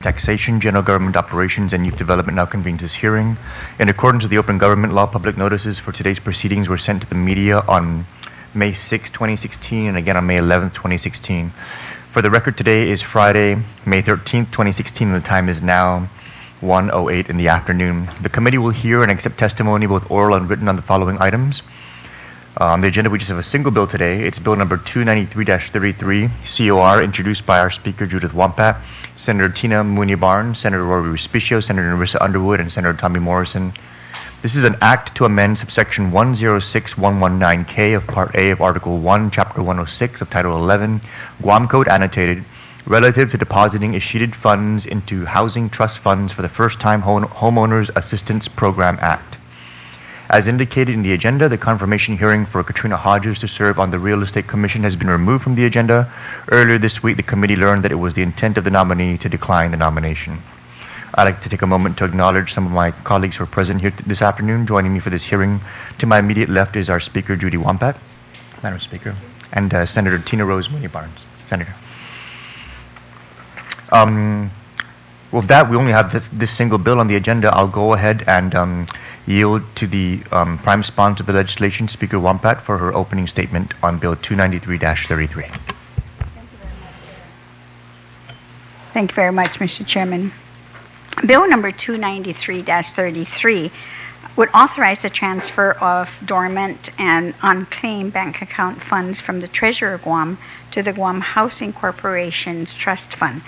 Taxation, General Government Operations, and Youth Development now convenes this hearing. In accordance with the Open Government Law, public notices for today's proceedings were sent to the media on May 6, 2016, and again on May 11, 2016. For the record, today is Friday, May 13, 2016, and the time is now 1:08 in the afternoon. The committee will hear and accept testimony, both oral and written, on the following items. On the agenda, we just have a single bill today. It's Bill number 293-33, COR, introduced by our Speaker, Judith Wampat, Senator Tina Mooney-Barnes, Senator Rory Respicio, Senator Nerissa Underwood, and Senator Tommy Morrison. This is an act to amend subsection 106119K of Part A of Article 1, Chapter 106 of Title 11, Guam Code Annotated, relative to depositing escheated funds into housing trust funds for the First-Time Homeowners Assistance Program Act. As indicated in the agenda, the confirmation hearing for Katrina Hodges to serve on the Real Estate Commission has been removed from the agenda. Earlier this week, the committee learned that it was the intent of the nominee to decline the nomination. I'd like to take a moment to acknowledge some of my colleagues who are present here this afternoon. Joining me for this hearing, to my immediate left is our Speaker, Judy Wampat, Madam Speaker, and Senator Tina Rose Mooney-Barnes, Senator. With that, we only have this single bill on the agenda. I'll go ahead and yield to the prime sponsor of the legislation, Speaker Wampat, for her opening statement on Bill 293-33. Thank you very much, Mr. Chairman. Bill number 293-33 would authorize the transfer of dormant and unclaimed bank account funds from the Treasurer of Guam to the Guam Housing Corporation's Trust Fund.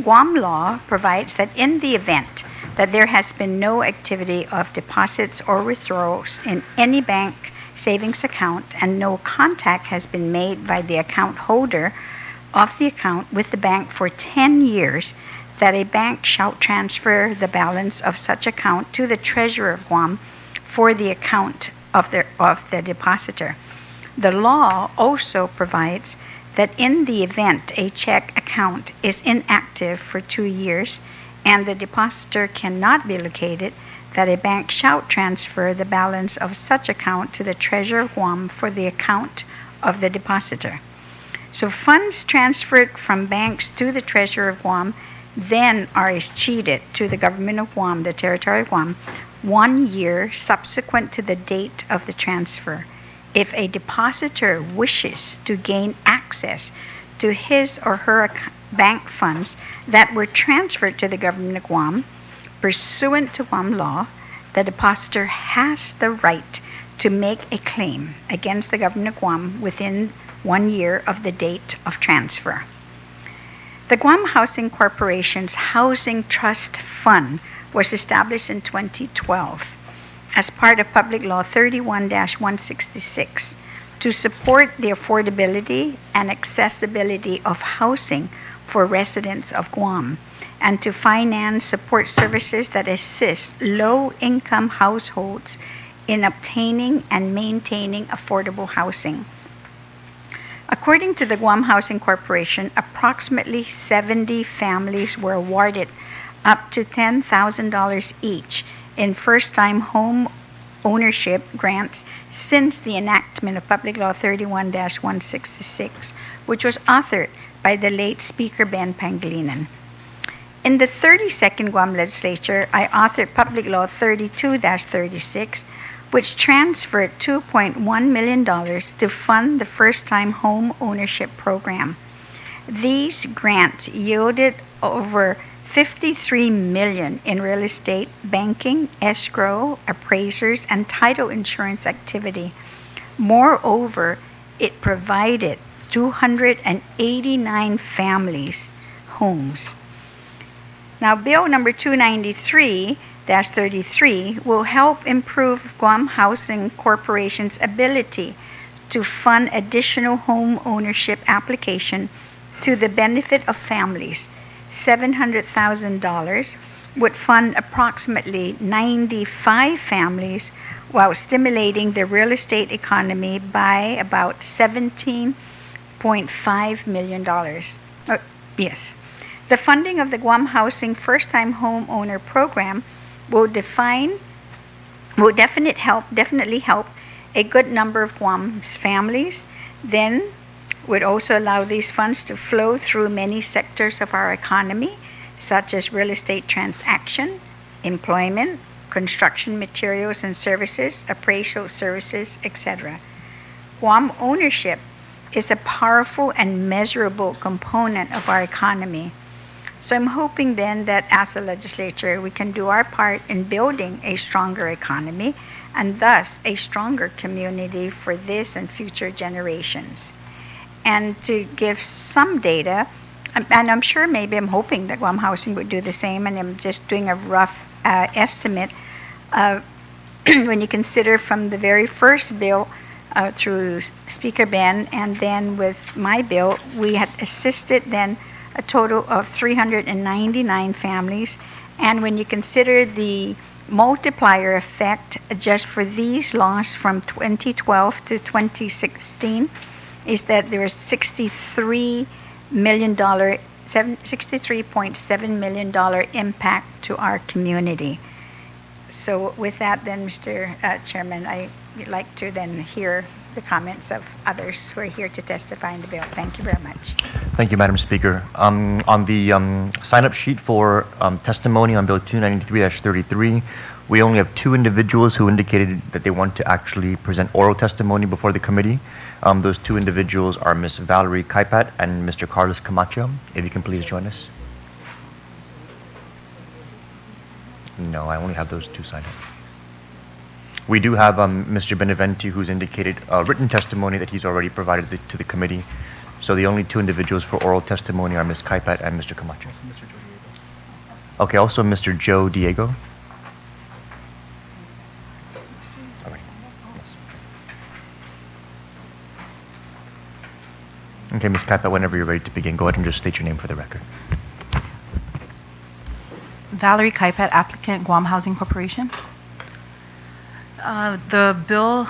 Guam law provides that in the event that there has been no activity of deposits or withdrawals in any bank savings account and no contact has been made by the account holder of the account with the bank for 10 years, that a bank shall transfer the balance of such account to the Treasurer of Guam for the account of the depositor. The law also provides that in the event a check account is inactive for 2 years and the depositor cannot be located, that a bank shall transfer the balance of such account to the Treasurer of Guam for the account of the depositor. So funds transferred from banks to the Treasurer of Guam then are escheated to the Government of Guam, the Territory of Guam, 1 year subsequent to the date of the transfer. If a depositor wishes to gain access to his or her bank funds that were transferred to the Government of Guam, pursuant to Guam law, the depositor has the right to make a claim against the Government of Guam within 1 year of the date of transfer. The Guam Housing Corporation's Housing Trust Fund was established in 2012 as part of Public Law 31-166 to support the affordability and accessibility of housing for residents of Guam and to finance support services that assist low-income households in obtaining and maintaining affordable housing. According to the Guam Housing Corporation, approximately 70 families were awarded up to $10,000 each in first-time home ownership grants since the enactment of Public Law 31-166, which was authored by the late Speaker Ben Pangilinan. In the 32nd Guam Legislature, I authored Public Law 32-36, which transferred $2.1 million to fund the first-time home ownership program. These grants yielded over $53 million in real estate, banking, escrow, appraisers, and title insurance activity. Moreover, it provided 289 families homes. Now, Bill number 293-33 will help improve Guam Housing Corporation's ability to fund additional home ownership application to the benefit of families. $700,000 would fund approximately 95 families while stimulating the real estate economy by about $17.5 million. Yes. The funding of the Guam Housing First-Time Homeowner Program will definitely help a good number of Guam's families. Then would also allow these funds to flow through many sectors of our economy, such as real estate transaction, employment, construction materials and services, appraisal services, etc. Guam ownership is a powerful and measurable component of our economy. So I'm hoping then that as a legislature, we can do our part in building a stronger economy and thus a stronger community for this and future generations. And to give some data, and I'm sure maybe I'm hoping that Guam Housing would do the same, and I'm just doing a rough estimate. When you consider from the very first bill through Speaker Ben, and then with my bill, we had assisted then a total of 399 families. And when you consider the multiplier effect just for these laws from 2012 to 2016, is that there was $63 million, $63.7 million impact to our community. So with that then, Mr. Chairman, I'd like to then hear the comments of others who are here to testify in the bill. Thank you very much. Thank you, Madam Speaker. On the sign-up sheet for testimony on Bill 293-33, we only have 2 individuals who indicated that they want to actually present oral testimony before the committee. Those 2 individuals are Ms. Valerie Kaipat and Mr. Carlos Camacho. If you can please join us. No, I only have those 2 signed up. We do have Mr. Beneventi, who's indicated written testimony that he's already provided to the committee. So the only 2 individuals for oral testimony are Ms. Kaipat and Mr. Camacho. Okay, also Mr. Joe Diego. All right. Yes. Okay, Ms. Kaipat, whenever you're ready to begin, go ahead and just state your name for the record. Valerie Kaipat, applicant, Guam Housing Corporation. The bill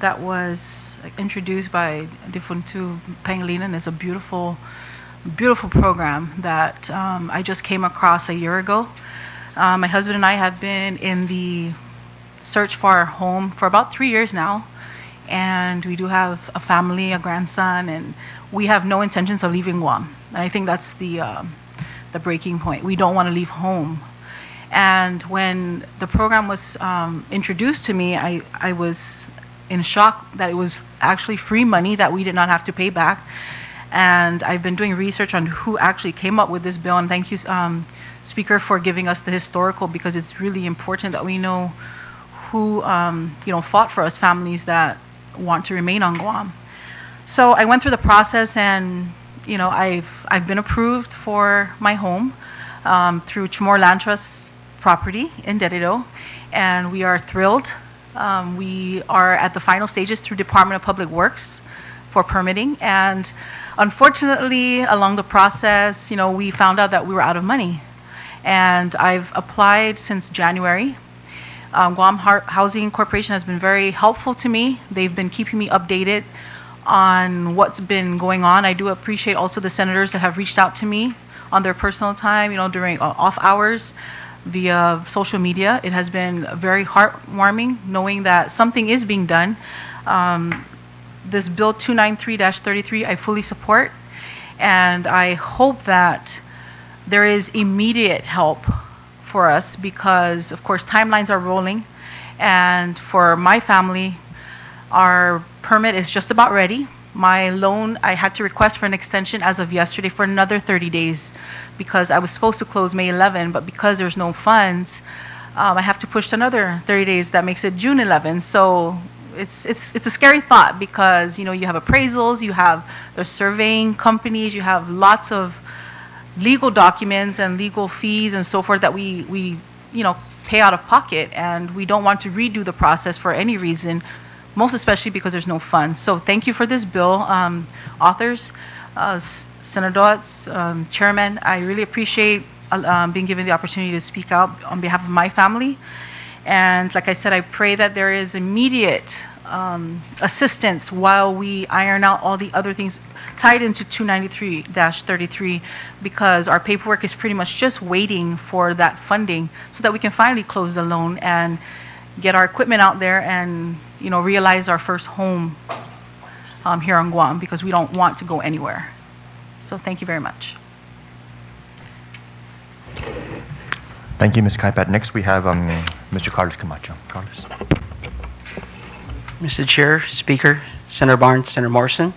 that was introduced by Difuntu Pangilinan is a beautiful, beautiful program that I just came across a year ago. My husband and I have been in the search for our home for about 3 years now, and we do have a family, a grandson, and we have no intentions of leaving Guam. And I think that's the breaking point. We don't want to leave home. And when the program was introduced to me, I was in shock that it was actually free money that we did not have to pay back. And I've been doing research on who actually came up with this bill. And thank you, Speaker, for giving us the historical, because it's really important that we know who fought for us families that want to remain on Guam. So I went through the process, and I've been approved for my home through Chamorro Land Trust property in Dededo, and we are thrilled. We are at the final stages through Department of Public Works for permitting, and unfortunately along the process, we found out that we were out of money, and I've applied since January. Guam Housing Corporation has been very helpful to me. They've been keeping me updated on what's been going on. I do appreciate also the senators that have reached out to me on their personal time, during off hours, via social media. It has been very heartwarming knowing that something is being done. This Bill 293-33 I fully support, and I hope that there is immediate help for us, because of course timelines are rolling, and for my family, our permit is just about ready. My loan, I had to request for an extension as of yesterday for another 30 days because I was supposed to close May 11, but because there's no funds, I have to push to another 30 days. That makes it June 11. So it's a scary thought, because you have appraisals, you have the surveying companies, you have lots of legal documents and legal fees and so forth that we pay out of pocket, and we don't want to redo the process for any reason, most especially because there's no funds. So thank you for this bill, authors, senators, chairman. I really appreciate being given the opportunity to speak out on behalf of my family. And like I said, I pray that there is immediate assistance while we iron out all the other things tied into 293-33, because our paperwork is pretty much just waiting for that funding so that we can finally close the loan and get our equipment out there and realize our first home here on Guam, because we don't want to go anywhere. So thank you very much. Thank you, Ms. Kaipat. Next, we have Mr. Carlos Camacho. Carlos. Mr. Chair, Speaker, Senator Barnes, Senator Morrison.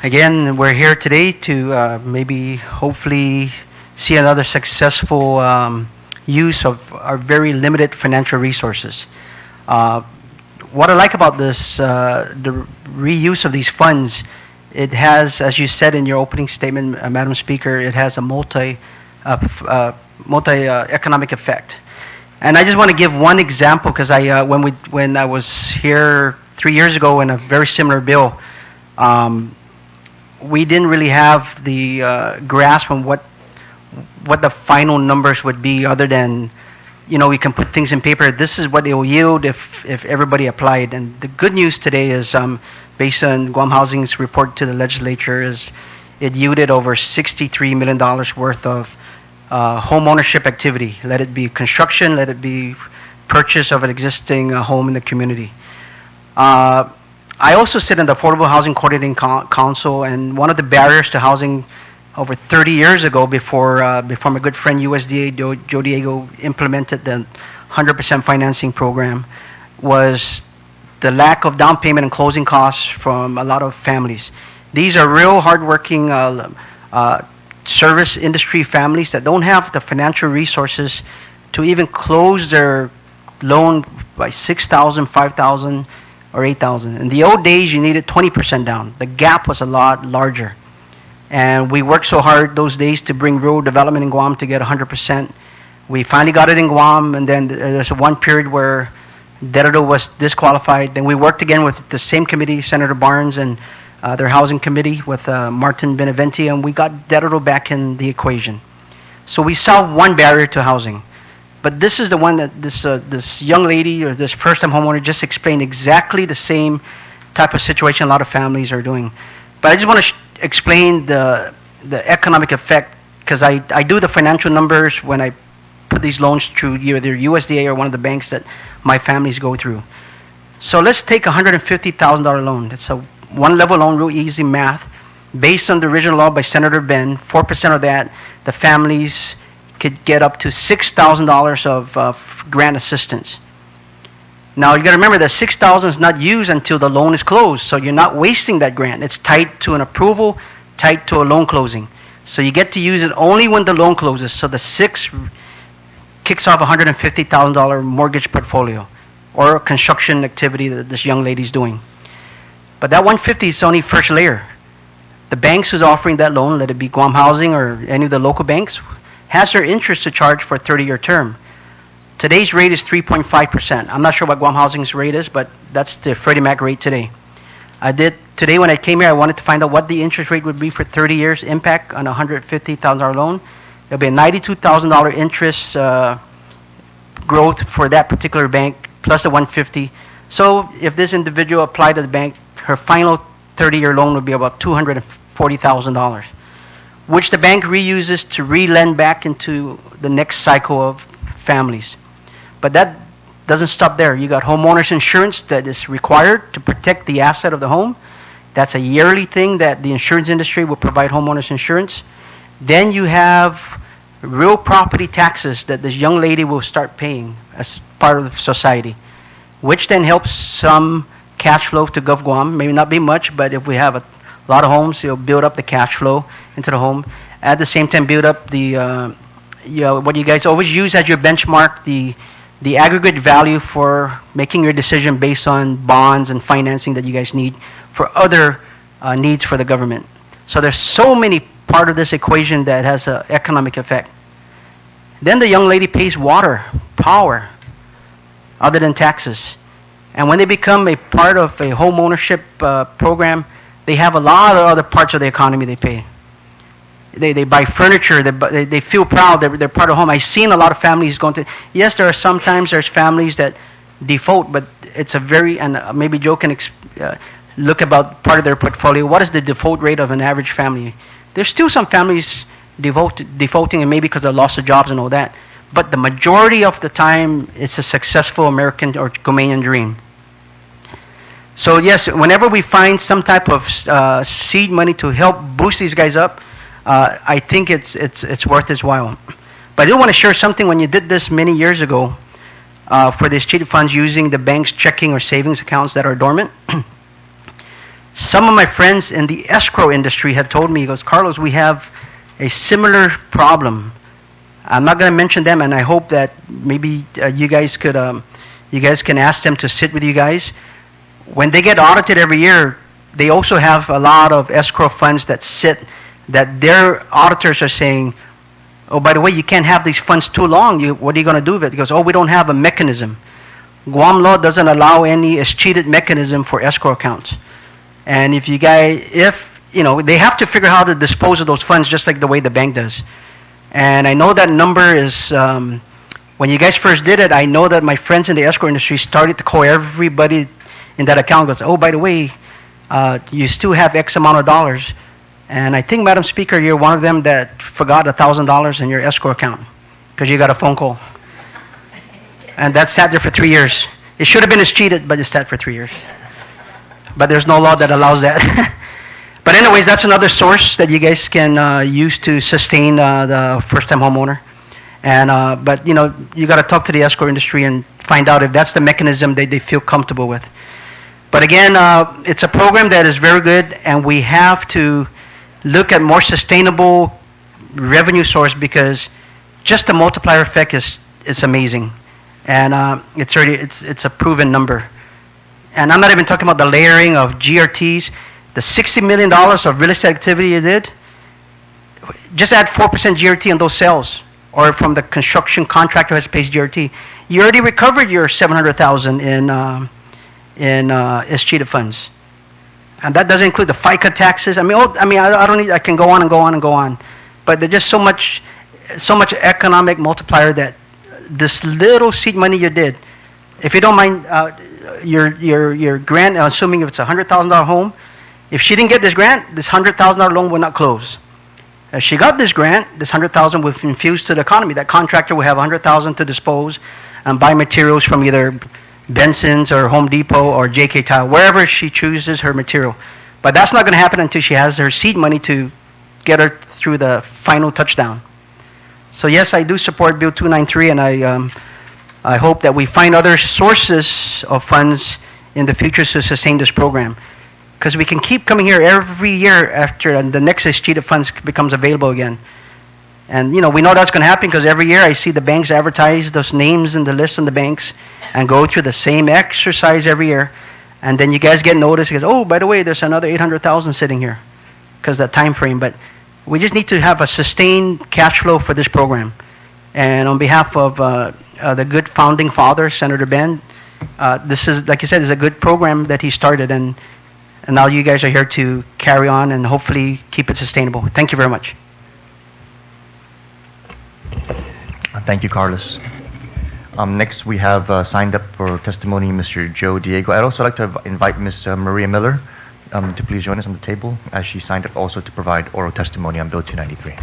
Again, we're here today to maybe hopefully see another successful use of our very limited financial resources. What I like about this, the reuse of these funds, it has, as you said in your opening statement, Madam Speaker, it has a multi-economic effect. And I just want to give one example because when I was here 3 years ago in a very similar bill, we didn't really have the grasp on what the final numbers would be, other than, we can put things in paper. This is what it will yield if everybody applied. And the good news today is, based on Guam Housing's report to the legislature, is it yielded over $63 million worth of home ownership activity. Let it be construction, let it be purchase of an existing home in the community. I also sit in the Affordable Housing Coordinating Council, and one of the barriers to housing over 30 years ago, before my good friend USDA Joe Diego implemented the 100% financing program, was the lack of down payment and closing costs from a lot of families. These are real hardworking service industry families that don't have the financial resources to even close their loan by $6,000, $5,000, or $8,000. In the old days, you needed 20% down. The gap was a lot larger. And we worked so hard those days to bring rural development in Guam to get 100%. We finally got it in Guam, and then there's one period where Derado was disqualified. Then we worked again with the same committee, Senator Barnes and their housing committee with Martin Beneventi, and we got Derado back in the equation. So we solved one barrier to housing. But this is the one that this young lady, or this first-time homeowner, just explained exactly the same type of situation a lot of families are doing. But I just want to explain the economic effect, because I do the financial numbers when I put these loans through either USDA or one of the banks that my families go through. So let's take a $150,000 loan. It's a one-level loan, real easy math. Based on the original law by Senator Ben, 4% of that, the families could get up to $6,000 of grant assistance. Now, you got to remember that $6,000 is not used until the loan is closed, so you're not wasting that grant. It's tied to an approval, tied to a loan closing. So you get to use it only when the loan closes. So the $6,000 kicks off a $150,000 mortgage portfolio or construction activity that this young lady's doing. But that $150,000 is only first layer. The banks who's offering that loan, let it be Guam Housing or any of the local banks, has their interest to charge for a 30-year term. Today's rate is 3.5%. I'm not sure what Guam Housing's rate is, but that's the Freddie Mac rate today. Today when I came here, I wanted to find out what the interest rate would be for 30 years impact on a $150,000 loan. There'll be a $92,000 interest growth for that particular bank, plus the $150,000. So if this individual applied to the bank, her final 30-year loan would be about $240,000, which the bank reuses to re-lend back into the next cycle of families. But that doesn't stop there. You got homeowners insurance that is required to protect the asset of the home. That's a yearly thing that the insurance industry will provide homeowners insurance. Then you have real property taxes that this young lady will start paying as part of society, which then helps some cash flow to Gov Guam. Maybe not be much, but if we have a lot of homes, it'll build up the cash flow into the home. At the same time, build up the what you guys always use as your benchmark, the aggregate value for making your decision based on bonds and financing that you guys need for other needs for the government. So there's so many part of this equation that has an economic effect. Then the young lady pays water, power, other than taxes. And when they become a part of a home ownership program, they have a lot of other parts of the economy they pay. They buy furniture, they feel proud, they're part of home. I've seen a lot of families going to, yes, there are sometimes there's families that default, but it's a very, and maybe Joe can look about part of their portfolio. What is the default rate of an average family? There's still some families defaulting, and maybe because of loss of jobs and all that. But the majority of the time, it's a successful American or Guamanian dream. So yes, whenever we find some type of seed money to help boost these guys up, I think it's worth its while. But I do want to share something. When you did this many years ago for these cheated funds using the bank's checking or savings accounts that are dormant, some of my friends in the escrow industry had told me, he goes, Carlos, we have a similar problem. I'm not going to mention them, and I hope that maybe you guys can ask them to sit with you guys. When they get audited every year, they also have a lot of escrow funds that sit, that their auditors are saying, oh, by the way, you can't have these funds too long. What are you going to do with it? He goes, oh, we don't have a mechanism. Guam law doesn't allow any cheated mechanism for escrow accounts. And if you guys, they have to figure out how to dispose of those funds just like the way the bank does. And I know that number is, when you guys first did it, I know that my friends in the escrow industry started to call everybody in that account, goes, oh, by the way, you still have X amount of dollars. And I think, Madam Speaker, you're one of them that forgot $1,000 in your escrow account because you got a phone call. And that sat there for 3 years. It should have been as cheated, but it sat for 3 years. But there's no law that allows that. But anyways, that's another source that you guys can use to sustain the first-time homeowner. And but you got to talk to the escrow industry and find out if that's the mechanism they feel comfortable with. But again, it's a program that is very good, and we have to look at more sustainable revenue source because just the multiplier effect is amazing, and it's a proven number. And I'm not even talking about the layering of GRTs. The $60 million of real estate activity you did, just add 4% GRT on those sales, or from the construction contractor who has to pay GRT. You already recovered your $700,000 in cheated funds, and that doesn't include the FICA taxes. I can go on and go on and go on, but there's just so much economic multiplier that this little seed money you did. If you don't mind, your grant, assuming if it's a $100,000 home, if she didn't get this grant, this $100,000 loan will not close. If she got this grant, this $100,000 will infuse to the economy. That contractor will have $100,000 to dispose and buy materials from either Benson's or Home Depot or JK Tile, wherever she chooses her material. But that's not going to happen until she has her seed money to get her through the final touchdown. So yes, I do support Bill 293, and I hope that we find other sources of funds in the future to sustain this program. Because we can keep coming here every year after the next cheated funds becomes available again. And we know that's going to happen because every year I see the banks advertise those names in the list on the banks and go through the same exercise every year. And then you guys get notice because, oh, by the way, there's another $800,000 sitting here because that time frame. But we just need to have a sustained cash flow for this program. And on behalf of the good founding father, Senator Ben, this is, like you said, is a good program that he started. And now you guys are here to carry on and hopefully keep it sustainable. Thank you very much. Thank you, Carlos. Next, we have signed up for testimony Mr. Joe Diego. I'd also like to invite Ms. Maria Miller to please join us on the table, as she signed up also to provide oral testimony on Bill 293.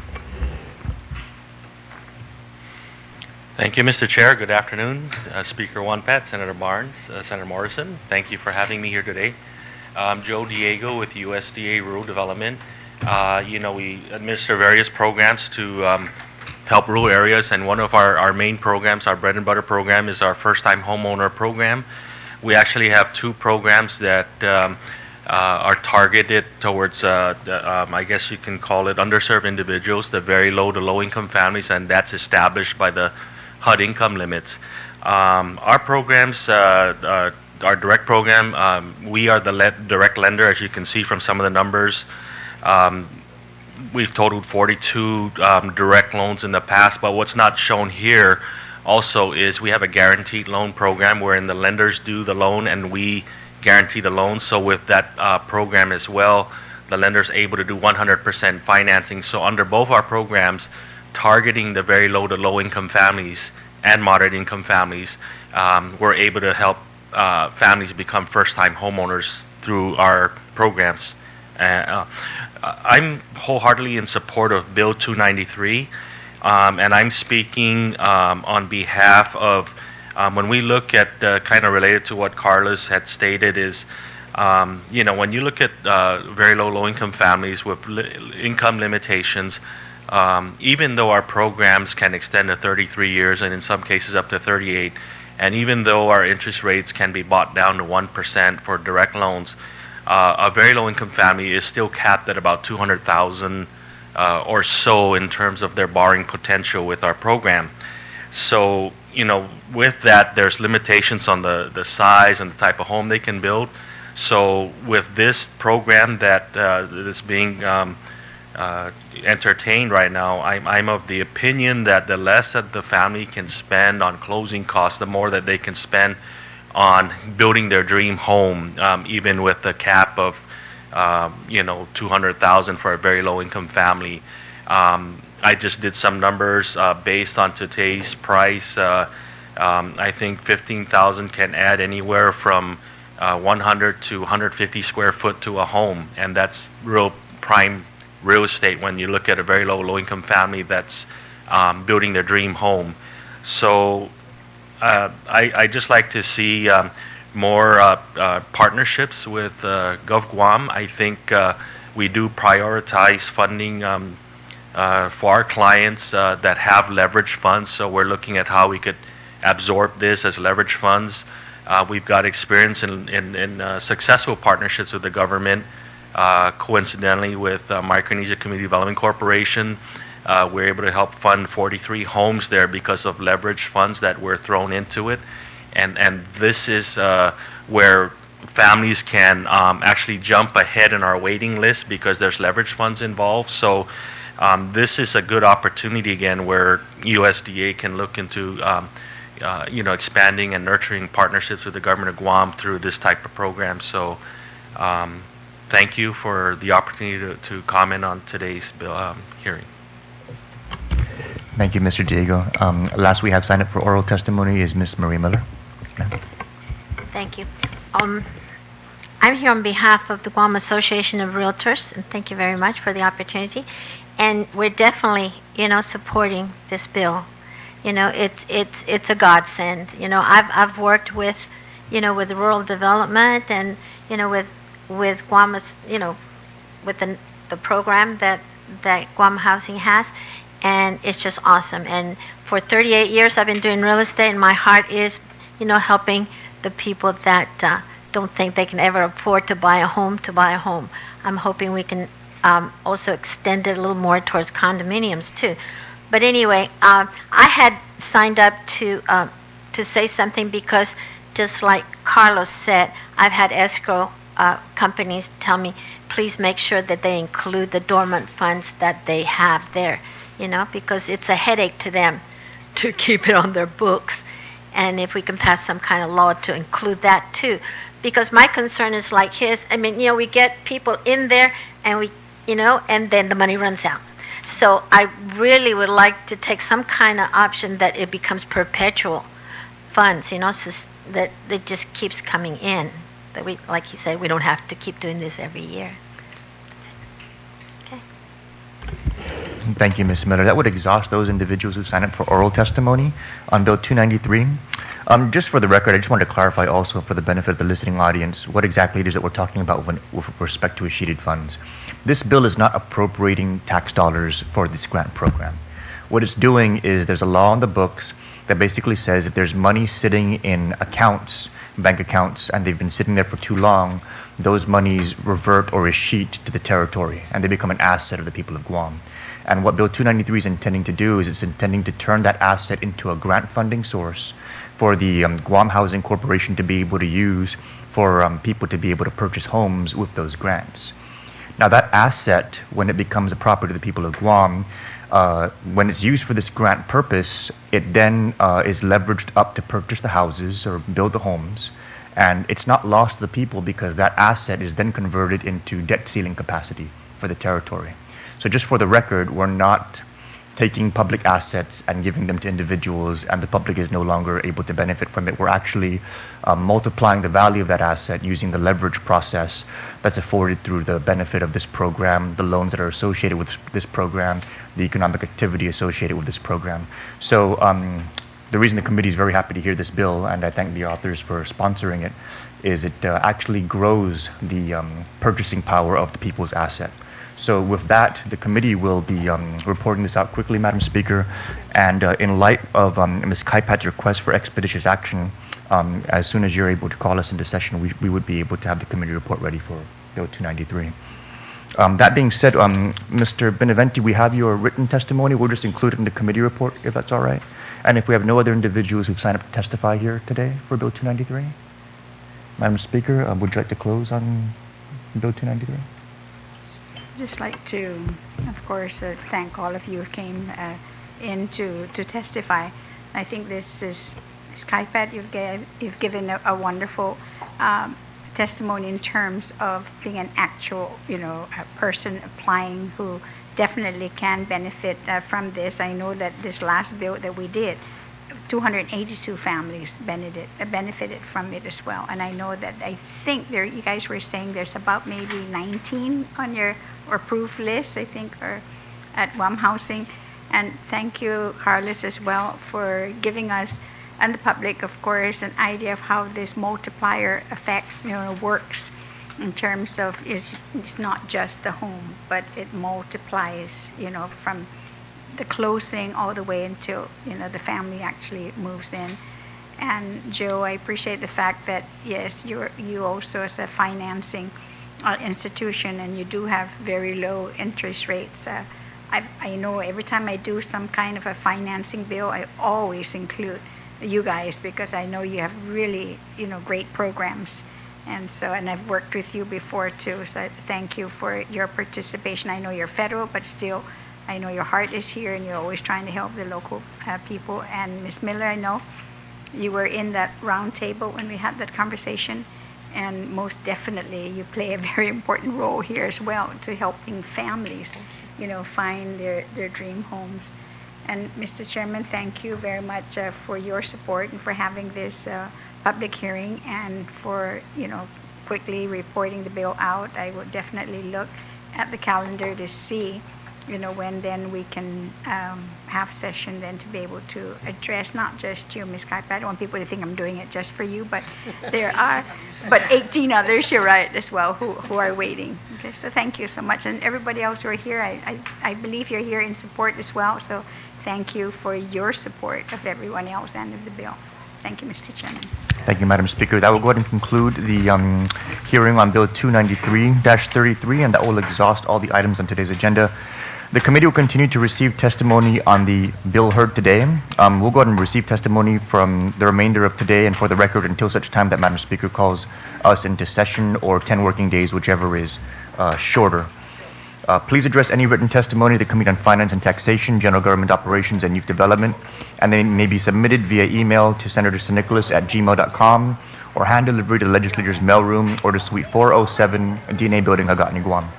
Thank you, Mr. Chair. Good afternoon. Speaker Wonpat, Senator Barnes, Senator Morrison. Thank you for having me here today. I'm Joe Diego with USDA Rural Development. We administer various programs to help rural areas, and one of our main programs, our bread and butter program, is our first-time homeowner program. We actually have two programs that are targeted towards, I guess you can call it underserved individuals, the very low to low-income families, and that's established by the HUD income limits. Our programs, our direct program, we are the direct lender, as you can see from some of the numbers. We've totaled 42 direct loans in the past, but what's not shown here also is we have a guaranteed loan program wherein the lenders do the loan and we guarantee the loan. So with that program as well, the lender's able to do 100% financing. So under both our programs, targeting the very low to low income families and moderate income families, we're able to help families become first-time homeowners through our programs. I'm wholeheartedly in support of Bill 293, and I'm speaking on behalf of, when we look at kind of related to what Carlos had stated is, when you look at very low income families with income limitations, even though our programs can extend to 33 years and in some cases up to 38, and even though our interest rates can be brought down to 1% for direct loans, a very low-income family is still capped at about $200,000 or so in terms of their borrowing potential with our program. So, with that, there's limitations on the size and the type of home they can build. So, with this program that is being entertained right now, I'm of the opinion that the less that the family can spend on closing costs, the more that they can spend on building their dream home, even with the cap of $200,000 for a very low-income family. I just did some numbers based on today's price. I think $15,000 can add anywhere from 100 to 150 square foot to a home, and that's real prime real estate when you look at a very low-income family that's building their dream home. So I just like to see more partnerships with Gov Guam. I think we do prioritize funding for our clients that have leverage funds, so we're looking at how we could absorb this as leverage funds. We've got experience in successful partnerships with the government. Coincidentally, with Micronesia Community Development Corporation, we're able to help fund 43 homes there because of leverage funds that were thrown into it. And this is where families can actually jump ahead in our waiting list because there's leverage funds involved. So this is a good opportunity again where USDA can look into expanding and nurturing partnerships with the government of Guam through this type of program. So thank you for the opportunity to comment on today's hearing. Thank you, Mr. Diego. Last we have signed up for oral testimony is Ms. Marie Miller. Thank you. I'm here on behalf of the Guam Association of Realtors, and thank you very much for the opportunity. And we're definitely, supporting this bill. It's a godsend. I've worked with, with rural development and, with Guam's, with the program that Guam Housing has, and it's just awesome. And for 38 years, I've been doing real estate, and my heart is, helping the people that don't think they can ever afford to buy a home to buy a home. I'm hoping we can also extend it a little more towards condominiums too. But anyway, I had signed up to say something because, just like Carlos said, I've had escrow companies tell me, please make sure that they include the dormant funds that they have there, because it's a headache to them to keep it on their books. And if we can pass some kind of law to include that too. Because my concern is like his. I mean, we get people in there and and then the money runs out. So I really would like to take some kind of option that it becomes perpetual funds, so that it just keeps coming in. That we, like he said, we don't have to keep doing this every year. Okay. Thank you, Ms. Miller. That would exhaust those individuals who signed up for oral testimony on Bill 293. Just for the record, I just wanted to clarify also for the benefit of the listening audience what exactly it is that we're talking about with respect to sheeted funds. This bill is not appropriating tax dollars for this grant program. What it's doing is there's a law on the books that basically says if there's money sitting in accounts, bank accounts, and they've been sitting there for too long, those monies revert or is sheet to the territory, and they become an asset of the people of Guam. And what Bill 293 is intending to do is it's intending to turn that asset into a grant funding source for the Guam Housing Corporation to be able to use for people to be able to purchase homes with those grants. Now that asset, when it becomes a property of the people of Guam, when it's used for this grant purpose, it then is leveraged up to purchase the houses or build the homes. And it's not lost to the people because that asset is then converted into debt ceiling capacity for the territory. So just for the record, we're not taking public assets and giving them to individuals and the public is no longer able to benefit from it. We're actually multiplying the value of that asset using the leverage process that's afforded through the benefit of this program, the loans that are associated with this program, the economic activity associated with this program. So the reason the committee is very happy to hear this bill, and I thank the authors for sponsoring it, is it actually grows the purchasing power of the people's asset. So with that, the committee will be reporting this out quickly, Madam Speaker. And in light of Ms. Kaipat's request for expeditious action, as soon as you're able to call us into session, we would be able to have the committee report ready for Bill 293. That being said, Mr. Beneventi, we have your written testimony. We'll just include it in the committee report, if that's all right. And if we have no other individuals who've signed up to testify here today for Bill 293. Madam Speaker, would you like to close on Bill 293? Just like to, of course, thank all of you who came in to testify. I think this is, Ms. Kaipat, you've given a wonderful testimony in terms of being an actual, a person applying who definitely can benefit from this. I know that this last bill that we did, 282 families benefited from it as well. And I know that I think you guys were saying there's about maybe 19 on your approved list, I think, or at WAM Housing. And thank you, Carlos, as well, for giving us and the public, of course, an idea of how this multiplier effect, works in terms of it's not just the home, but it multiplies, from the closing all the way until, the family actually moves in. And Joe, I appreciate the fact that, yes, you also as a financing institution, and you do have very low interest rates. I know every time I do some kind of a financing bill, I always include you guys, because I know you have really, great programs. And I've worked with you before too, so thank you for your participation. I know you're federal, but still, I know your heart is here, and you're always trying to help the local people. And Ms. Miller, I know you were in that round table when we had that conversation, and most definitely you play a very important role here as well to helping families, find their dream homes. And Mr. Chairman, thank you very much for your support and for having this public hearing, and for, quickly reporting the bill out. I will definitely look at the calendar to see, when then we can have session then to be able to address not just you, Ms. Kaipa. I don't want people to think I'm doing it just for you, but there are, but 18 others, you're right, as well, who are waiting. Okay, so thank you so much. And everybody else who are here, I believe you're here in support as well, so thank you for your support of everyone else and of the bill. Thank you, Mr. Chairman. Thank you, Madam Speaker. That will go ahead and conclude the hearing on Bill 293-33, and that will exhaust all the items on today's agenda. The committee will continue to receive testimony on the bill heard today. We'll go ahead and receive testimony from the remainder of today and for the record until such time that Madam Speaker calls us into session, or 10 working days, whichever is shorter. Please address any written testimony to the Committee on Finance and Taxation, General Government Operations, and Youth Development, and they may be submitted via email to Senator Nicolas@gmail.com, or hand delivery to the Legislature's mailroom or to Suite 407, DNA Building, Hagatni, Guam.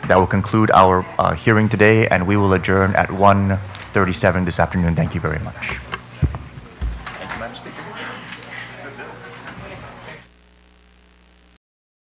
That will conclude our hearing today, and we will adjourn at 1:37 this afternoon. Thank you very much. Thank you, Madam Speaker.